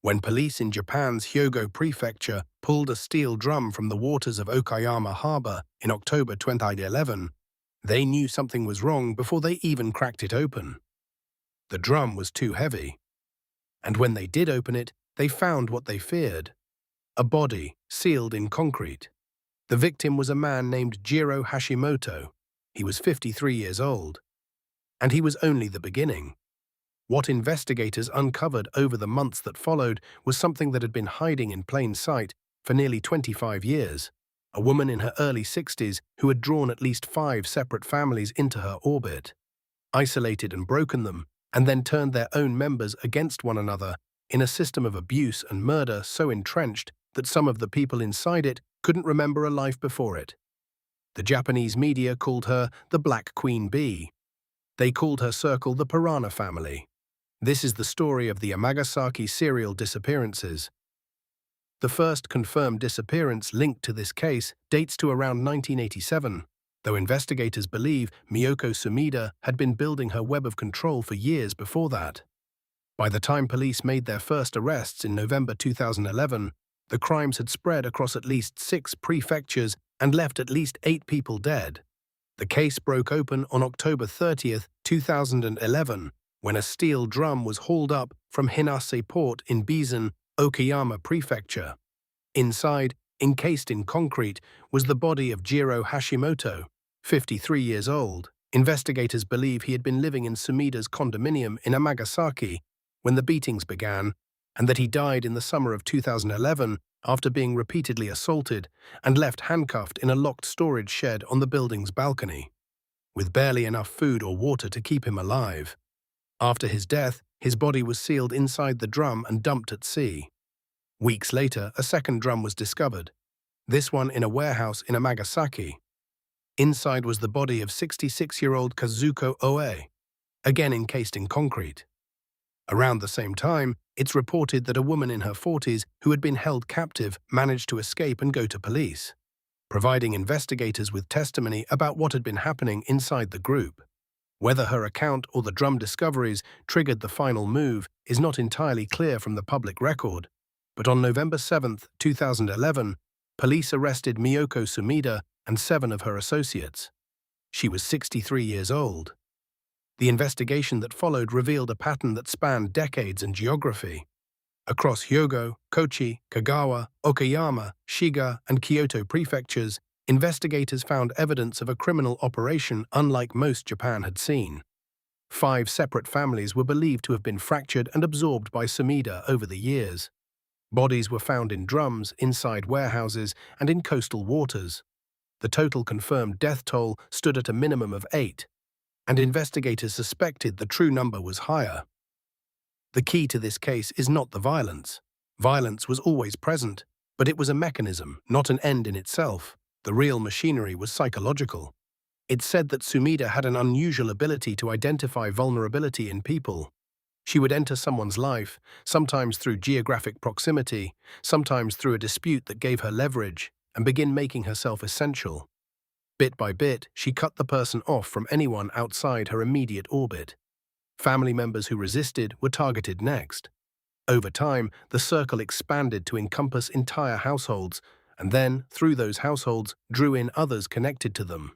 When police in Japan's Hyogo Prefecture pulled a steel drum from the waters of Okayama harbor in October 2011, they knew something was wrong before they even cracked it open. The drum was too heavy, and when they did open it, they found what they feared: a body sealed in concrete. The victim was a man named Jiro Hashimoto. He was 53 years old, and he was only the beginning. What investigators uncovered over the months that followed was something that had been hiding in plain sight for nearly 25 years. A woman in her early 60s who had drawn at least 5 separate families into her orbit, isolated and broken them, and then turned their own members against one another in a system of abuse and murder so entrenched that some of the people inside it couldn't remember a life before it. The Japanese media called her the Black Queen Bee. They called her circle the Piranha family. This is the story of the Amagasaki serial disappearances. The first confirmed disappearance linked to this case dates to around 1987, though investigators believe Miyoko Sumida had been building her web of control for years before that. By the time police made their first arrests in November 2011, the crimes had spread across at least 6 prefectures and left at least 8 people dead. The case broke open on October 30, 2011, when a steel drum was hauled up from Hinase Port in Bizen, Okayama Prefecture. Inside, encased in concrete, was the body of Jiro Hashimoto, 53 years old. Investigators believe he had been living in Sumida's condominium in Amagasaki when the beatings began, and that he died in the summer of 2011 after being repeatedly assaulted and left handcuffed in a locked storage shed on the building's balcony, with barely enough food or water to keep him alive. After his death, his body was sealed inside the drum and dumped at sea. Weeks later, a second drum was discovered, this one in a warehouse in Amagasaki. Inside was the body of 66-year-old Kazuko Oe, again encased in concrete. Around the same time, it's reported that a woman in her 40s who had been held captive managed to escape and go to police, providing investigators with testimony about what had been happening inside the group. Whether her account or the drum discoveries triggered the final move is not entirely clear from the public record, but on November 7, 2011, police arrested Miyoko Sumida and 7 of her associates. She was 63 years old. The investigation that followed revealed a pattern that spanned decades and geography. Across Hyogo, Kochi, Kagawa, Okayama, Shiga, and Kyoto prefectures, investigators found evidence of a criminal operation unlike most Japan had seen. 5 separate families were believed to have been fractured and absorbed by Sumida over the years. Bodies were found in drums, inside warehouses, and in coastal waters. The total confirmed death toll stood at a minimum of 8, and investigators suspected the true number was higher. The key to this case is not the violence. Violence was always present, but it was a mechanism, not an end in itself. The real machinery was psychological. It said that Sumida had an unusual ability to identify vulnerability in people. She would enter someone's life, sometimes through geographic proximity, sometimes through a dispute that gave her leverage, and begin making herself essential. Bit by bit, she cut the person off from anyone outside her immediate orbit. Family members who resisted were targeted next. Over time, the circle expanded to encompass entire households, and then, through those households, drew in others connected to them.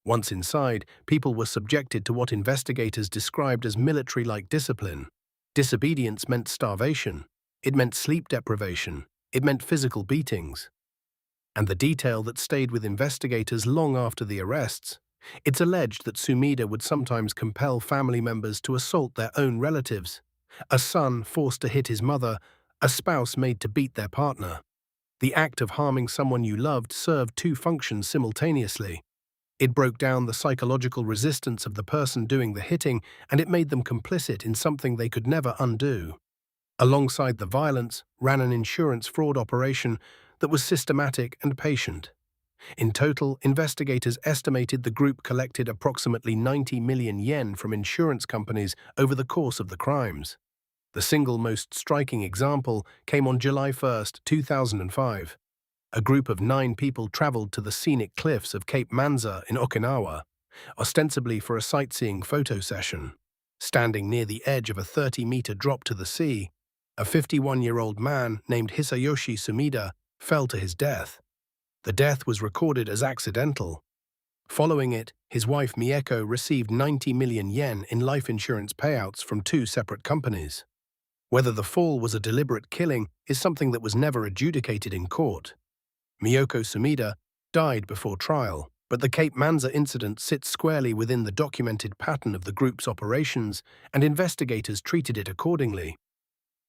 Once inside, people were subjected to what investigators described as military-like discipline. Disobedience meant starvation. It meant sleep deprivation. It meant physical beatings. And the detail that stayed with investigators long after the arrests, it's alleged that Sumida would sometimes compel family members to assault their own relatives. A son forced to hit his mother, a spouse made to beat their partner. The act of harming someone you loved served 2 functions simultaneously. It broke down the psychological resistance of the person doing the hitting, and it made them complicit in something they could never undo. Alongside the violence ran an insurance fraud operation that was systematic and patient. In total, investigators estimated the group collected approximately 90 million yen from insurance companies over the course of the crimes. The single most striking example came on July 1, 2005. A group of 9 people traveled to the scenic cliffs of Cape Manza in Okinawa, ostensibly for a sightseeing photo session. Standing near the edge of a 30-meter drop to the sea, A 51-year-old man named Hisayoshi Sumida fell to his death. The death was recorded as accidental. Following it, his wife Mieko received 90 million yen in life insurance payouts from two separate companies. Whether the fall was a deliberate killing is something that was never adjudicated in court. Miyoko Sumida died before trial, but the Cape Manza incident sits squarely within the documented pattern of the group's operations, and investigators treated it accordingly.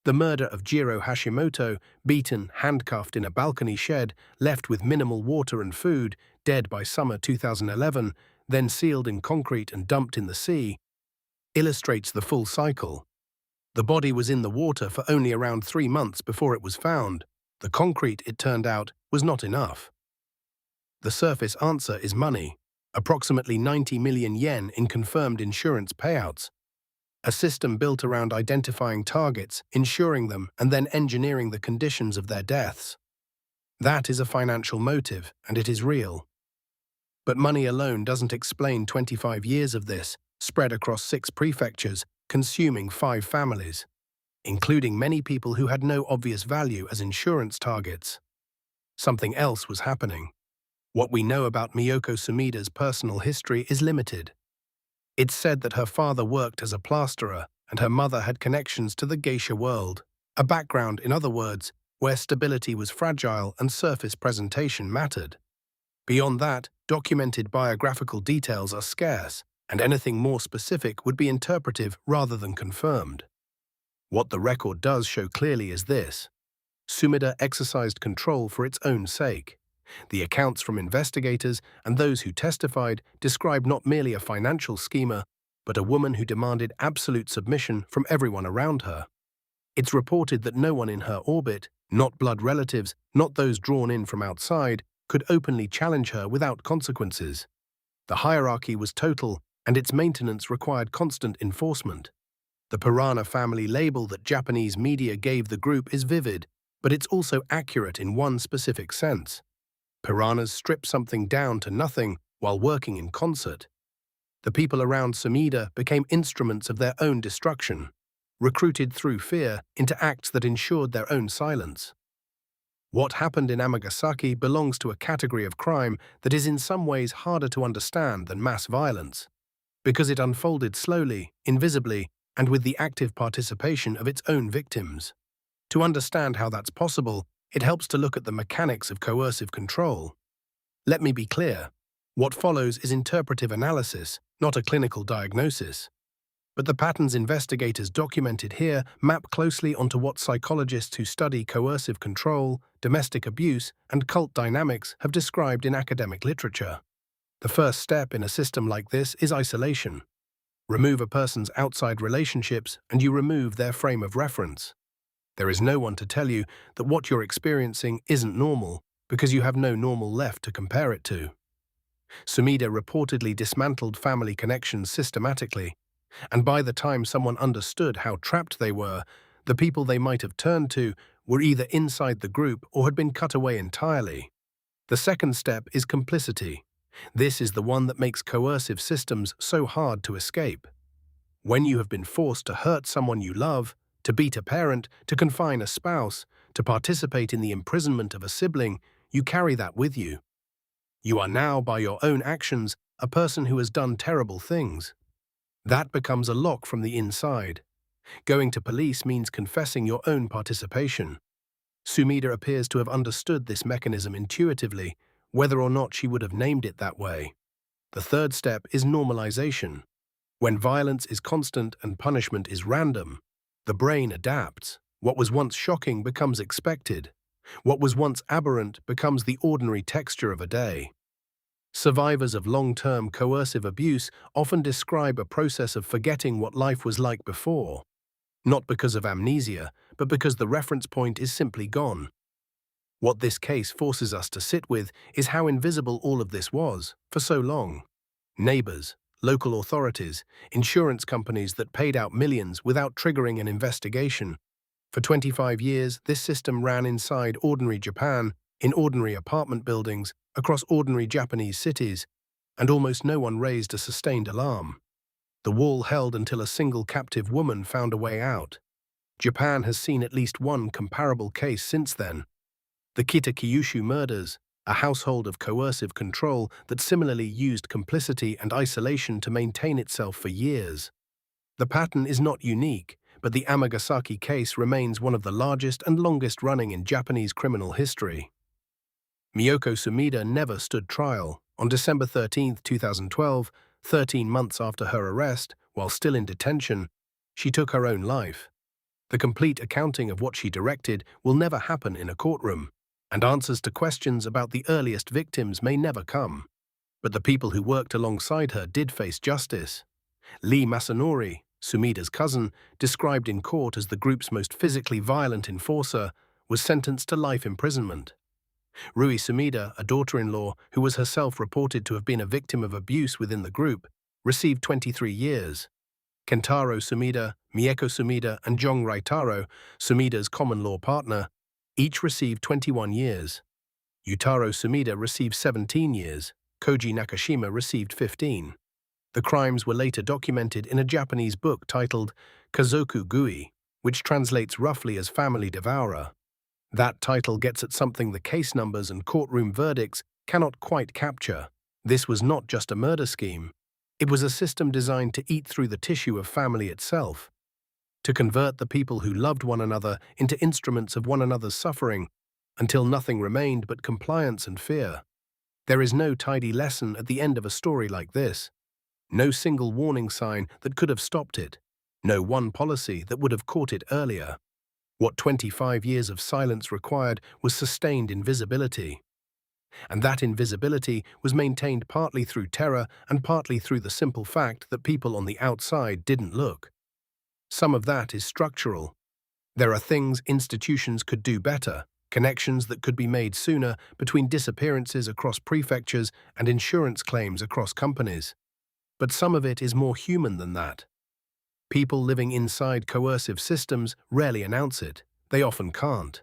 The murder of Jiro Hashimoto, beaten, handcuffed in a balcony shed, left with minimal water and food, dead by summer 2011, then sealed in concrete and dumped in the sea, illustrates the full cycle. The body was in the water for only around 3 months before it was found. The concrete, it turned out, was not enough. The surface answer is money, approximately 90 million yen in confirmed insurance payouts. A system built around identifying targets, insuring them, and then engineering the conditions of their deaths. That is a financial motive, and it is real. But money alone doesn't explain 25 years of this, spread across 6 prefectures, consuming 5 families, including many people who had no obvious value as insurance targets. Something else was happening. What we know about Miyoko Sumida's personal history is limited. It's said that her father worked as a plasterer and her mother had connections to the geisha world, a background, in other words, where stability was fragile and surface presentation mattered. Beyond that, documented biographical details are scarce, and anything more specific would be interpretive rather than confirmed. What the record does show clearly is this: Sumida exercised control for its own sake. The accounts from investigators and those who testified describe not merely a financial schemer, but a woman who demanded absolute submission from everyone around her. It's reported that no one in her orbit, not blood relatives, not those drawn in from outside, could openly challenge her without consequences. The hierarchy was total, and its maintenance required constant enforcement. The Piranha family label that Japanese media gave the group is vivid, but it's also accurate in one specific sense. Piranhas strip something down to nothing while working in concert. The people around Sumida became instruments of their own destruction, recruited through fear into acts that ensured their own silence. What happened in Amagasaki belongs to a category of crime that is in some ways harder to understand than mass violence, because it unfolded slowly, invisibly, and with the active participation of its own victims. To understand how that's possible, it helps to look at the mechanics of coercive control. Let me be clear. What follows is interpretive analysis, not a clinical diagnosis. But the patterns investigators documented here map closely onto what psychologists who study coercive control, domestic abuse, and cult dynamics have described in academic literature. The first step in a system like this is isolation. Remove a person's outside relationships and you remove their frame of reference. There is no one to tell you that what you're experiencing isn't normal because you have no normal left to compare it to. Sumida reportedly dismantled family connections systematically, and by the time someone understood how trapped they were, the people they might have turned to were either inside the group or had been cut away entirely. The second step is complicity. This is the one that makes coercive systems so hard to escape. When you have been forced to hurt someone you love, to beat a parent, to confine a spouse, to participate in the imprisonment of a sibling, you carry that with you. You are now, by your own actions, a person who has done terrible things. That becomes a lock from the inside. Going to police means confessing your own participation. Sumida appears to have understood this mechanism intuitively, whether or not she would have named it that way. The third step is normalization. When violence is constant and punishment is random, the brain adapts. What was once shocking becomes expected. What was once aberrant becomes the ordinary texture of a day. Survivors of long-term coercive abuse often describe a process of forgetting what life was like before, not because of amnesia, but because the reference point is simply gone. What this case forces us to sit with is how invisible all of this was for so long. Neighbors, local authorities, insurance companies that paid out millions without triggering an investigation. For 25 years, this system ran inside ordinary Japan, in ordinary apartment buildings, across ordinary Japanese cities, and almost no one raised a sustained alarm. The wall held until a single captive woman found a way out. Japan has seen at least one comparable case since then. The Kita-Kyushu murders, a household of coercive control that similarly used complicity and isolation to maintain itself for years. The pattern is not unique, but the Amagasaki case remains one of the largest and longest-running in Japanese criminal history. Miyoko Sumida never stood trial. On December 13, 2012, 13 months after her arrest, while still in detention, she took her own life. The complete accounting of what she directed will never happen in a courtroom, and answers to questions about the earliest victims may never come. But the people who worked alongside her did face justice. Lee Masanori, Sumida's cousin, described in court as the group's most physically violent enforcer, was sentenced to life imprisonment. Rui Sumida, a daughter-in-law who was herself reported to have been a victim of abuse within the group, received 23 years. Kentaro Sumida, Mieko Sumida, and Jong Raitaro, Sumida's common-law partner, each received 21 years. Yutaro Sumida received 17 years. Koji Nakashima received 15. The crimes were later documented in a Japanese book titled Kazoku Gui, which translates roughly as Family Devourer. That title gets at something the case numbers and courtroom verdicts cannot quite capture. This was not just a murder scheme. It was a system designed to eat through the tissue of family itself, to convert the people who loved one another into instruments of one another's suffering, until nothing remained but compliance and fear. There is no tidy lesson at the end of a story like this. No single warning sign that could have stopped it. No one policy that would have caught it earlier. What 25 years of silence required was sustained invisibility. And that invisibility was maintained partly through terror and partly through the simple fact that people on the outside didn't look. Some of that is structural. There are things institutions could do better, connections that could be made sooner between disappearances across prefectures and insurance claims across companies. But some of it is more human than that. People living inside coercive systems rarely announce it. They often can't.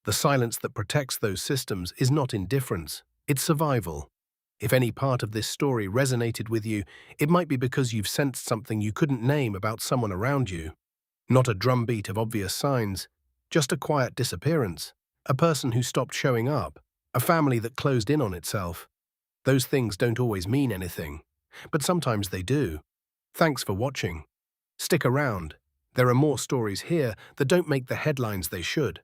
The silence that protects those systems is not indifference, it's survival. If any part of this story resonated with you, it might be because you've sensed something you couldn't name about someone around you. Not a drumbeat of obvious signs, just a quiet disappearance, a person who stopped showing up, a family that closed in on itself. Those things don't always mean anything, but sometimes they do. Thanks for watching. Stick around. There are more stories here that don't make the headlines they should.